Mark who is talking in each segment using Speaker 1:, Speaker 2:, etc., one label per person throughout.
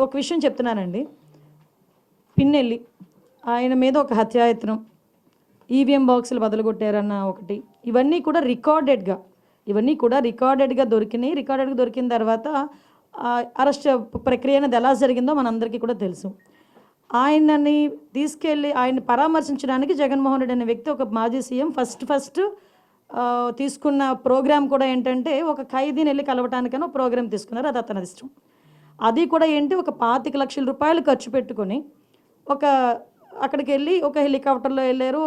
Speaker 1: ఒక విషయం చెప్తున్నానండి. పిన్నెల్లి ఆయన మీద ఒక హత్యాయత్నం, ఈవీఎం బాక్సులు బదలగొట్టారన్న ఒకటి, ఇవన్నీ కూడా రికార్డెడ్గా దొరికినాయి. రికార్డెడ్గా దొరికిన తర్వాత అరెస్ట్ ప్రక్రియ అనేది ఎలా జరిగిందో మనందరికీ కూడా తెలుసు. ఆయనని తీసుకెళ్ళి ఆయన్ని పరామర్శించడానికి జగన్మోహన్ రెడ్డి అనే వ్యక్తి, ఒక మాజీ సీఎం, ఫస్ట్ తీసుకున్న ప్రోగ్రామ్ కూడా ఏంటంటే ఒక ఖైదీని వెళ్ళి కలవటానికైనా ప్రోగ్రామ్ తీసుకున్నారు. అది అతని ఇష్టం. అది కూడా ఏంటి, ఒక 25 లక్షల రూపాయలు ఖర్చు పెట్టుకొని అక్కడికి వెళ్ళి ఒక హెలికాప్టర్లో వెళ్ళారు.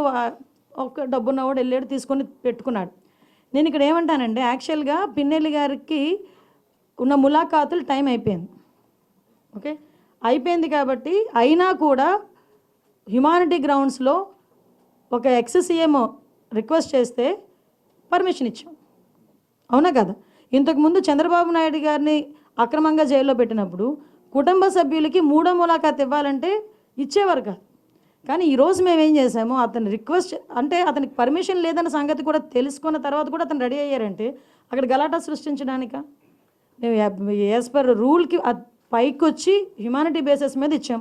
Speaker 1: ఒక డబ్బున్నవాడు వెళ్ళాడు, తీసుకొని పెట్టుకున్నాడు. నేను ఇక్కడ ఏమంటానంటే, యాక్చువల్గా పిన్నెల్లి గారికి ఉన్న ములాఖాతులు టైం అయిపోయింది. ఓకే, అయిపోయింది కాబట్టి అయినా కూడా హ్యుమానిటీ గ్రౌండ్స్లో ఒక ఎక్స్ సీఎం రిక్వెస్ట్ చేస్తే పర్మిషన్ ఇచ్చాం. అవునా కదా? ఇంతకుముందు చంద్రబాబు నాయుడు గారిని అక్రమంగా జైల్లో పెట్టినప్పుడు కుటుంబ సభ్యులకి 3వ ములాఖాత్ ఇవ్వాలంటే ఇచ్చేవారు కాదు. కానీ ఈరోజు మేము ఏం చేసాము, అతని రిక్వెస్ట్ అంటే అతనికి పర్మిషన్ లేదన్న సంగతి కూడా తెలుసుకున్న తర్వాత కూడా అతను రెడీ అయ్యారంటే అక్కడ గలాటా సృష్టించడానిక? మేము యాజ్ పర్ రూల్కి పైకి వచ్చి హ్యుమానిటీ బేసిస్ మీద ఇచ్చాం.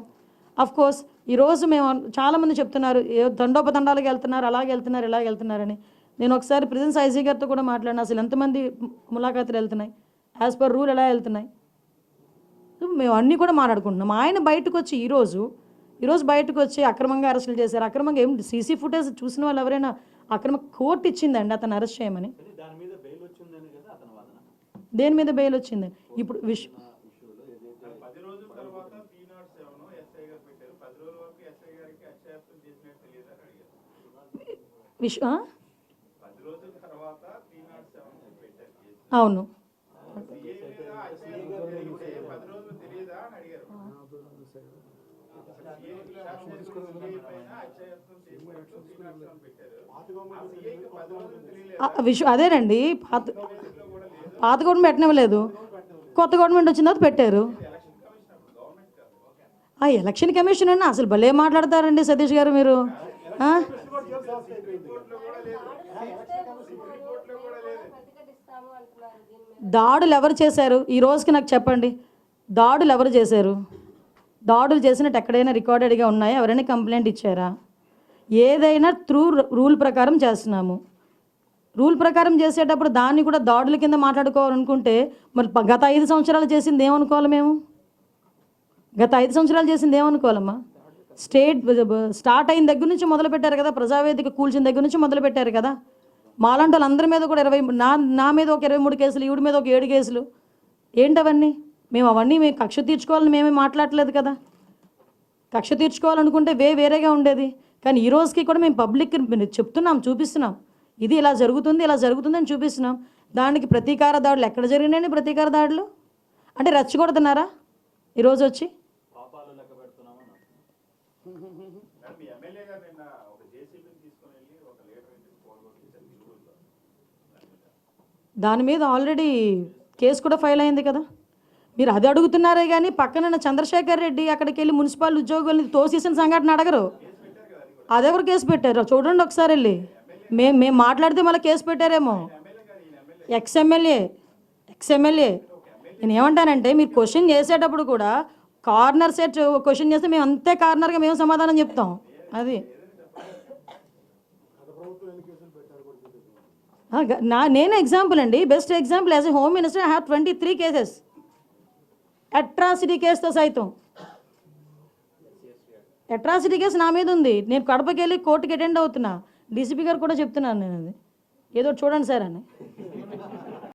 Speaker 1: కోర్స్ ఈరోజు మేము చాలామంది చెప్తున్నారు దండోపదండాలకు వెళ్తున్నారు, అలాగే వెళ్తున్నారు, ఇలాగ వెళ్తున్నారని. నేను ఒకసారి ప్రెసిడెన్స్ ఐజీ గారితో కూడా మాట్లాడినా, అసలు ఎంతమంది ములాఖాతులు వెళ్తున్నాయి, యాజ్ పర్ రూల్ ఎలా వెళ్తున్నాయి, మేము అన్నీ కూడా మాట్లాడుకుంటున్నాం. ఆయన బయటకు వచ్చి ఈరోజు బయటకు వచ్చి అక్రమంగా అరెస్టులు చేశారు. అక్రమంగా ఏం సీసీ ఫుటేజ్ చూసిన వాళ్ళు ఎవరైనా అక్రమ కోర్టు ఇచ్చిందండి అతను అరెస్ట్ చేయమని? దేని మీద బెయిల్ వచ్చిందని ఇప్పుడు అవును, అదేనండి. పాత గవర్నమెంట్ పెట్టనివ్వలేదు, కొత్త గవర్నమెంట్ వచ్చిన తర్వాత పెట్టారు. ఎలక్షన్ కమిషన్ అన్న అసలు భలే మాట్లాడతారండి సతీష్ గారు మీరు. దాడులు ఎవరు చేశారు ఈ రోజుకి నాకు చెప్పండి? దాడులు ఎవరు చేశారు? దాడులు చేసినట్టు ఎక్కడైనా రికార్డెడ్గా ఉన్నాయా? ఎవరైనా కంప్లైంట్ ఇచ్చారా? ఏదైనా త్రూ రూల్ ప్రకారం చేస్తున్నాము. రూల్ ప్రకారం చేసేటప్పుడు దాన్ని కూడా దాడుల కింద మాట్లాడుకోవాలనుకుంటే మరి గత 5 సంవత్సరాలు చేసింది ఏమనుకోవాలి మేము? గత 5 సంవత్సరాలు చేసింది ఏమనుకోవాలమ్మా? స్టార్ట్ అయిన దగ్గర నుంచి మొదలుపెట్టారు కదా, ప్రజావేదిక కూల్చిన దగ్గర నుంచి మొదలుపెట్టారు కదా. మాలాంటి వాళ్ళందరి మీద కూడా నా మీద ఒక 23 కేసులు, ఈవిడ మీద ఒక 7 కేసులు. ఏంటవన్నీ? మేము కక్ష తీర్చుకోవాలని మేమే మాట్లాడలేదు కదా. కక్ష తీర్చుకోవాలనుకుంటే వేరేగా ఉండేది. కానీ ఈ రోజుకి కూడా మేము పబ్లిక్ చెప్తున్నాం, చూపిస్తున్నాం, ఇది ఇలా జరుగుతుంది అని చూపిస్తున్నాం. దానికి ప్రతీకార దాడులు ఎక్కడ జరిగినాయండి? ప్రతీకార దాడులు అంటే రెచ్చగొడుతున్నారా ఈరోజు వచ్చి? దాని మీద ఆల్రెడీ కేసు కూడా ఫైల్ అయింది కదా. మీరు అది అడుగుతున్నారే కానీ పక్కన చంద్రశేఖర్ రెడ్డి అక్కడికి వెళ్ళి మున్సిపల్ ఉద్యోగుల్ని తోసేసిన సంఘటన అడగరు. అదెవరు కేసు పెట్టారు చూడండి ఒకసారి వెళ్ళి. మేము మాట్లాడితే మళ్ళీ కేసు పెట్టారేమో. ఎక్స్ఎమ్మెల్యే నేను ఏమంటానంటే, మీరు క్వశ్చన్ చేసేటప్పుడు కూడా కార్నర్ సెట్ క్వశ్చన్ చేస్తే మేము అంతే కార్నర్గా మేము సమాధానం చెప్తాం. అది నేను ఎగ్జాంపుల్ అండి, best example. As a home minister I have 23 cases, atrocity కేసుతో సైతం. అట్రాసిటీ కేసు నా మీద ఉంది. నేను కడపకి వెళ్ళి కోర్టుకి అటెండ్ అవుతున్నా. డీసీపీ గారు కూడా చెప్తున్నాను నేను, అది ఏదో చూడండి సార్ అని.